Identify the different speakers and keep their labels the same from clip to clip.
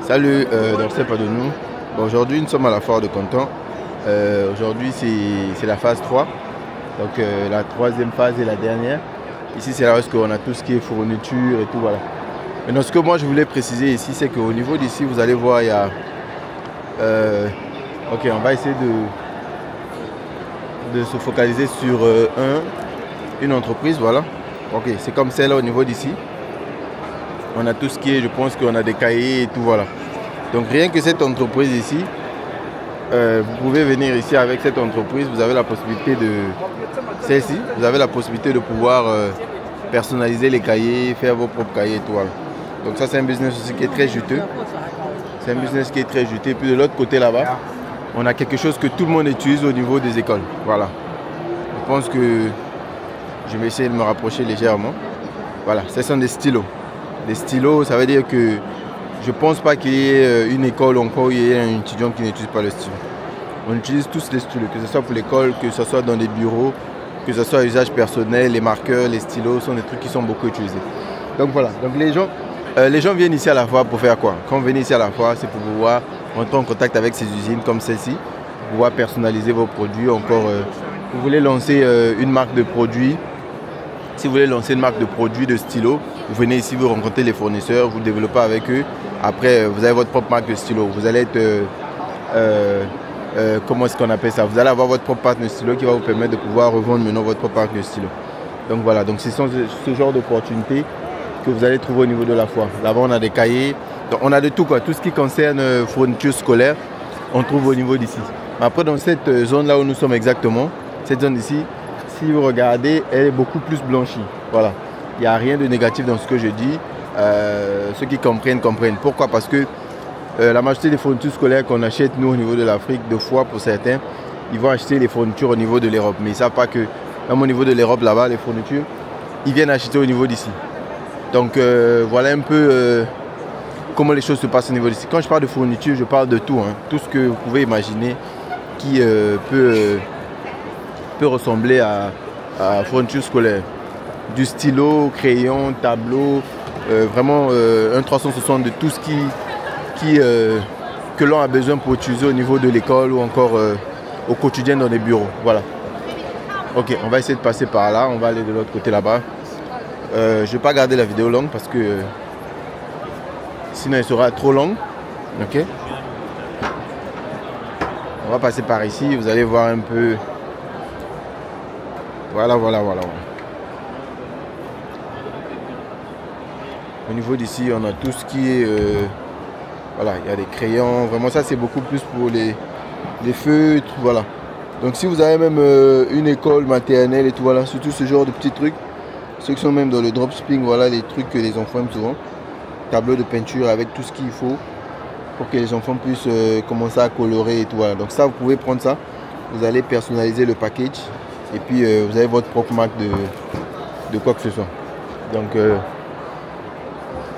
Speaker 1: Salut, Dorcep de nous. Bon, aujourd'hui, nous sommes à la foire de Canton. Aujourd'hui, c'est la phase 3. Donc, la troisième phase et la dernière. Ici, c'est là où on a tout ce qui est fourniture et tout. Voilà. Maintenant, ce que moi, je voulais préciser ici, c'est qu'au niveau d'ici, vous allez voir, il y a... ok, on va essayer de se focaliser sur une entreprise. Voilà. Ok, c'est comme celle-là au niveau d'ici. On a tout ce qui est, je pense qu'on a des cahiers et tout, voilà. Donc rien que cette entreprise ici, vous pouvez venir ici avec cette entreprise, vous avez la possibilité de, celle-ci, vous avez la possibilité de pouvoir personnaliser les cahiers, faire vos propres cahiers et tout, voilà. Donc ça c'est un business aussi qui est très juteux. C'est un business qui est très juteux. Puis de l'autre côté là-bas, on a quelque chose que tout le monde utilise au niveau des écoles, voilà. Je pense que je vais essayer de me rapprocher légèrement. Voilà, ce sont des stylos. Des stylos, ça veut dire que je ne pense pas qu'il y ait une école encore où il y ait un étudiant qui n'utilise pas le stylo. On utilise tous les stylos, que ce soit pour l'école, que ce soit dans des bureaux, que ce soit à usage personnel, les marqueurs, les stylos sont des trucs qui sont beaucoup utilisés. Donc voilà, donc les gens viennent ici à la foire pour faire quoi? Quand vous venez ici à la foire, c'est pour pouvoir entrer en contact avec ces usines comme celle-ci, pour pouvoir personnaliser vos produits. Encore, vous voulez lancer une marque de produits. Si vous voulez lancer une marque de produits, de stylo, vous venez ici, vous rencontrez les fournisseurs, vous développez avec eux. Après, vous avez votre propre marque de stylo. Vous allez être, comment est-ce qu'on appelle ça? Vous allez avoir votre propre marque de stylo qui va vous permettre de pouvoir revendre maintenant votre propre marque de stylo. Donc voilà, donc ce sont ce genre d'opportunités que vous allez trouver au niveau de la foire. Là-bas, on a des cahiers. Donc, on a de tout, quoi. Tout ce qui concerne fourniture scolaire, on trouve au niveau d'ici. Après, dans cette zone-là où nous sommes exactement, cette zone ici, si vous regardez, elle est beaucoup plus blanchie. Voilà. Il n'y a rien de négatif dans ce que je dis. Ceux qui comprennent, comprennent. Pourquoi? Parce que la majorité des fournitures scolaires qu'on achète, nous, au niveau de l'Afrique, deux fois pour certains, ils vont acheter les fournitures au niveau de l'Europe. Mais ils ne savent pas que, même au niveau de l'Europe, là-bas, les fournitures, ils viennent acheter au niveau d'ici. Donc, voilà un peu comment les choses se passent au niveau d'ici. Quand je parle de fourniture, je parle de tout. Hein. Tout ce que vous pouvez imaginer qui peut ressembler à fourniture scolaire. Du stylo, crayon, tableau, vraiment un 360 de tout ce que l'on a besoin pour utiliser au niveau de l'école ou encore au quotidien dans les bureaux. Voilà. Ok, on va essayer de passer par là, on va aller de l'autre côté là-bas. Je ne vais pas garder la vidéo longue parce que sinon elle sera trop longue. Ok. On va passer par ici, vous allez voir un peu. Voilà. Au niveau d'ici, on a tout ce qui est... voilà, il y a des crayons. Vraiment, ça, c'est beaucoup plus pour les feutres. Voilà. Donc, si vous avez même une école maternelle et tout, voilà, surtout ce genre de petits trucs, ceux qui sont même dans le dropshipping, voilà, les trucs que les enfants aiment souvent. Tableau de peinture avec tout ce qu'il faut pour que les enfants puissent commencer à colorer et tout. Voilà. Donc, ça, vous pouvez prendre ça. Vous allez personnaliser le package. Et puis, vous avez votre propre marque de quoi que ce soit. Donc,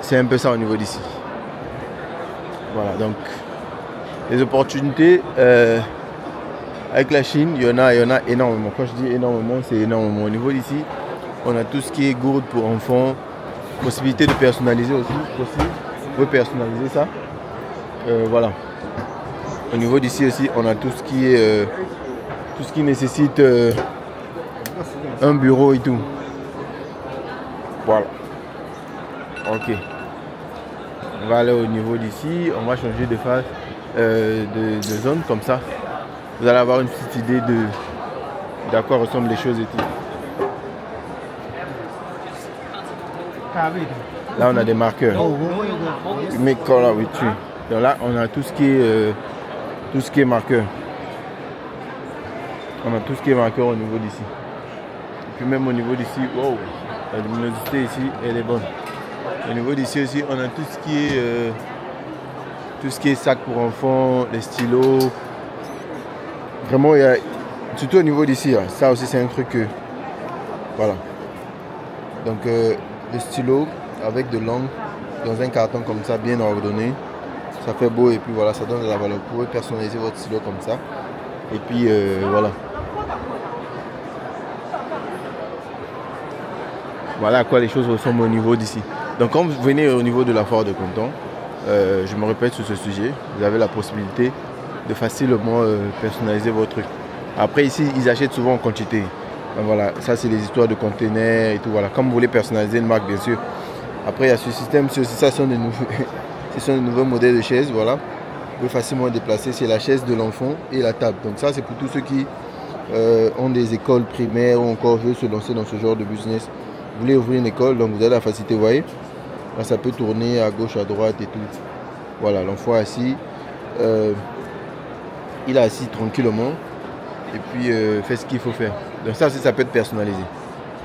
Speaker 1: c'est un peu ça au niveau d'ici. Voilà, donc, les opportunités avec la Chine, il y en a énormément. Quand je dis énormément, c'est énormément. Au niveau d'ici, on a tout ce qui est gourde pour enfants. Possibilité de personnaliser aussi. Vous pouvez personnaliser ça. Voilà. Au niveau d'ici aussi, on a tout ce qui est... tout ce qui nécessite... un bureau et tout. Voilà. Ok. On va aller au niveau d'ici. On va changer de phase, de zone comme ça. Vous allez avoir une petite idée d'à quoi ressemblent les choses et tout. Là, on a des marqueurs. Make color with you. Donc là, on a tout ce qui est marqueur. On a tout ce qui est marqueur au niveau d'ici. Puis même au niveau d'ici, wow, la luminosité ici, elle est bonne. Au niveau d'ici aussi, on a tout ce qui est sac pour enfants, les stylos. Vraiment, il y a, surtout au niveau d'ici, ça aussi c'est un truc que, voilà. Donc le stylo avec de l'encre dans un carton comme ça, bien ordonné, ça fait beau et puis voilà, ça donne de la valeur. Vous pouvez personnaliser votre stylo comme ça. Et puis voilà. Voilà à quoi les choses ressemblent au niveau d'ici. Donc quand vous venez au niveau de la foire de Canton, je me répète sur ce sujet, vous avez la possibilité de facilement personnaliser votre truc. Après ici, ils achètent souvent en quantité. Donc, voilà, ça c'est les histoires de containers et tout. Voilà. Comme vous voulez personnaliser une marque, bien sûr. Après, il y a ce système, ça sont des nouveaux, ce sont des nouveaux modèles de chaises. Voilà. Vous pouvez facilement déplacer. C'est la chaise de l'enfant et la table. Donc ça, c'est pour tous ceux qui ont des écoles primaires ou encore veulent se lancer dans ce genre de business. Vous voulez ouvrir une école, donc vous avez la facilité, vous voyez. Là, ça peut tourner à gauche, à droite et tout. Voilà, l'enfant est assis. Il est assis tranquillement. Et puis fait ce qu'il faut faire. Donc ça aussi, ça peut être personnalisé.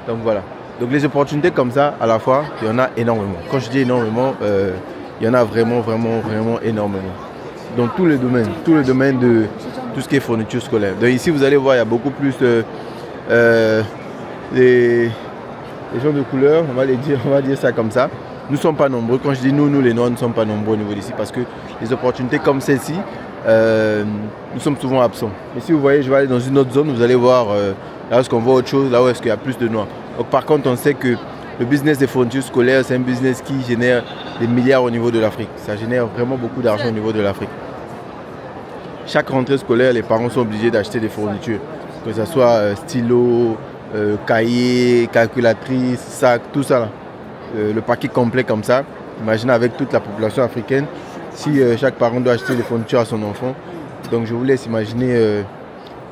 Speaker 1: Donc voilà. Donc les opportunités comme ça, à la fois, il y en a énormément. Quand je dis énormément, il y en a vraiment énormément. Dans tous les domaines de tout ce qui est fourniture scolaire. Donc ici, vous allez voir, il y a beaucoup plus les gens de couleur, on va dire ça comme ça. Nous ne sommes pas nombreux. Quand je dis nous les Noirs, nous ne sommes pas nombreux au niveau d'ici parce que les opportunités comme celle-ci, nous sommes souvent absents. Mais si vous voyez, je vais aller dans une autre zone, vous allez voir là où est-ce qu'on voit autre chose, là où est-ce qu'il y a plus de Noirs. Donc par contre, on sait que le business des fournitures scolaires, c'est un business qui génère des milliards au niveau de l'Afrique. Ça génère vraiment beaucoup d'argent au niveau de l'Afrique. Chaque rentrée scolaire, les parents sont obligés d'acheter des fournitures, que ce soit stylo, cahier, calculatrice, sac, tout ça là. Le paquet complet comme ça. Imaginez avec toute la population africaine, si chaque parent doit acheter des fournitures à son enfant. Donc je vous laisse imaginer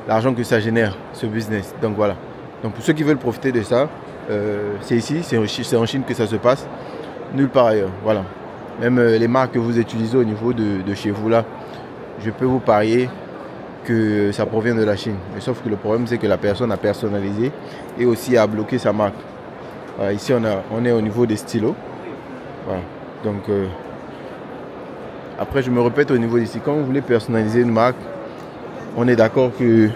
Speaker 1: l'argent que ça génère, ce business. Donc voilà. Donc pour ceux qui veulent profiter de ça, c'est ici, c'est en Chine que ça se passe, nulle part ailleurs. Voilà. Même les marques que vous utilisez au niveau de chez vous là, je peux vous parier que ça provient de la Chine. Mais sauf que le problème, c'est que la personne a personnalisé et aussi a bloqué sa marque. Voilà, ici, on est au niveau des stylos. Voilà. Donc, après, je me répète au niveau d'ici. Quand vous voulez personnaliser une marque, on est d'accord que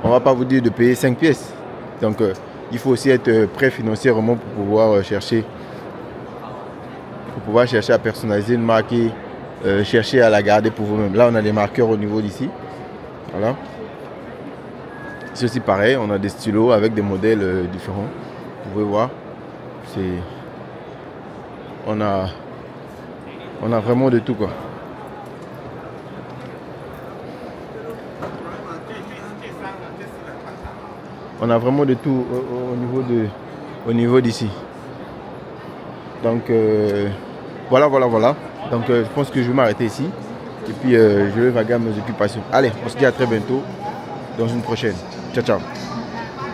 Speaker 1: on ne va pas vous dire de payer 5 pièces. Donc, il faut aussi être prêt financièrement pour pouvoir chercher à personnaliser une marque et chercher à la garder pour vous-même. Là, on a des marqueurs au niveau d'ici. Voilà. C'est aussi pareil, on a des stylos avec des modèles différents. Vous pouvez voir. On a vraiment de tout, quoi. On a vraiment de tout au niveau d'ici. Donc voilà. Donc je pense que je vais m'arrêter ici. Et puis je vais vaguer à mes occupations. Allez, on se dit à très bientôt dans une prochaine. Ciao.